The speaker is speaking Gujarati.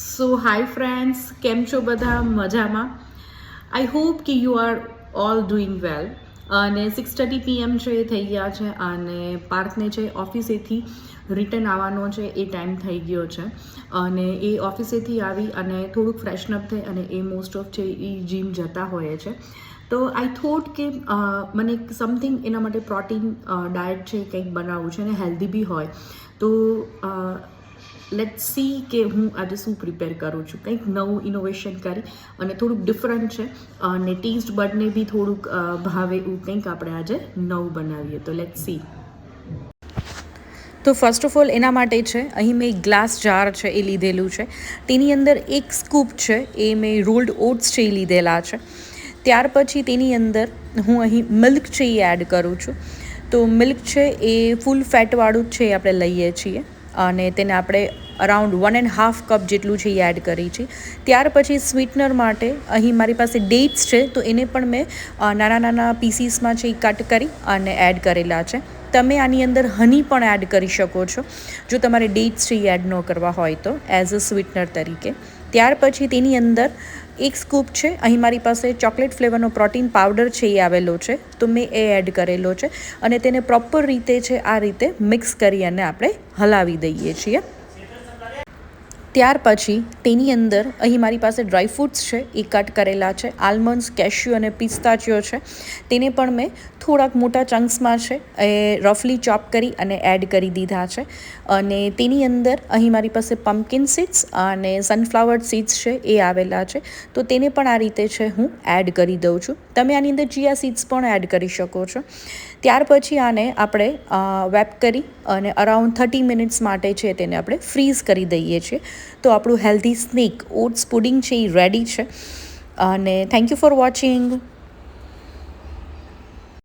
સો હાય ફ્રેન્ડ્સ, કેમ છો બધા? મજામાં? આઈ હોપ કે યુ આર ઓલ ડુઈંગ વેલ. અને 6:30 PM છે થઈ ગયા છે અને પાર્થને છે ઓફિસેથી રિટર્ન આવવાનો છે એ ટાઈમ થઈ ગયો છે. અને એ ઓફિસેથી આવી અને થોડુંક ફ્રેશનઅપ થઈ અને એ મોસ્ટ ઓફ છે એ જીમ જતા હોય છે. તો આઈ થોટ કે મને સમથિંગ એના માટે પ્રોટીન ડાયટ છે કંઈક બનાવવું છે અને હેલ્ધી બી હોય તો લેટ્સ સી કે હું આજે શું પ્રિપેર કરું છું. કંઈક નવું ઇનોવેશન કરી અને થોડુંક ડિફરન્ટ છે અને ટેસ્ટ બડને બી થોડુંક ભાવે એવું કંઈક આપણે આજે નવું બનાવીએ. તો લેટ્સ સી. તો ફર્સ્ટ ઓફ ઓલ એના માટે છે અહીં મેં એક ગ્લાસ જાર છે એ લીધેલું છે. તેની અંદર એક સ્કૂપ છે એ મેં રોલ્ડ ઓટ્સ છે એ લીધેલા છે. ત્યાર પછી તેની અંદર હું અહીં મિલ્ક છે એ એડ કરું છું. તો મિલ્ક છે એ ફૂલ ફેટવાળું જ છે એ આપણે લઈએ છીએ અને તેને આપણે અરાઉન્ડ 1.5 કપ જેટલું છે એ એડ કરી છે. ત્યાર પછી સ્વીટનર માટે અહીં મારી પાસે ડેટ્સ છે તો એને પણ મેં નાના નાના પીસીસમાં છે એ કટ કરી અને એડ કરેલા છે. તમે આની અંદર હની પણ એડ કરી શકો છો જો તમારે ડેટ્સ છે એ એડ ન કરવા હોય તો એઝ અ સ્વીટનર તરીકે. ત્યાર પછી તેની અંદર એક સ્કૂપ છે અહીં મારી પાસે ચોકલેટ ફ્લેવરનો પ્રોટીન પાવડર છે એ આવેલો છે તો મેં એ એડ કરેલો છે અને તેને પ્રોપર રીતે છે આ રીતે મિક્સ કરી અને આપણે હલાવી દઈએ છીએ. ત્યાર પછી તેની અંદર અહીં મારી પાસે ડ્રાયફ્રૂટ્સ છે એ કટ કરેલા છે. આલમંડ્સ, કેશ્યુ અને પિસ્તાચિયો છે તેને પણ મેં થોડાક મોટા ચંક્સમાં છે એ રફલી ચોપ કરી અને એડ કરી દીધા છે. અને તેની અંદર અહીં મારી પાસે પમ્પકિન સીડ્સ અને સનફ્લાવર સીડ્સ છે એ આવેલા છે તો તેને પણ આ રીતે છે હું એડ કરી દઉં છું. તમે આની અંદર ચિયા સીડ્સ પણ એડ કરી શકો છો. ત્યાર પછી આને આપણે વેપ કરી અને અરાઉન્ડ 30 મિનિટ્સ માટે છે તેને આપણે ફ્રીઝ કરી દઈએ છીએ. તો આપણું હેલ્ધી સ્નેક ઓટ્સ પુડિંગ છે એ રેડી છે. અને થેન્ક યુ ફોર વોચિંગ.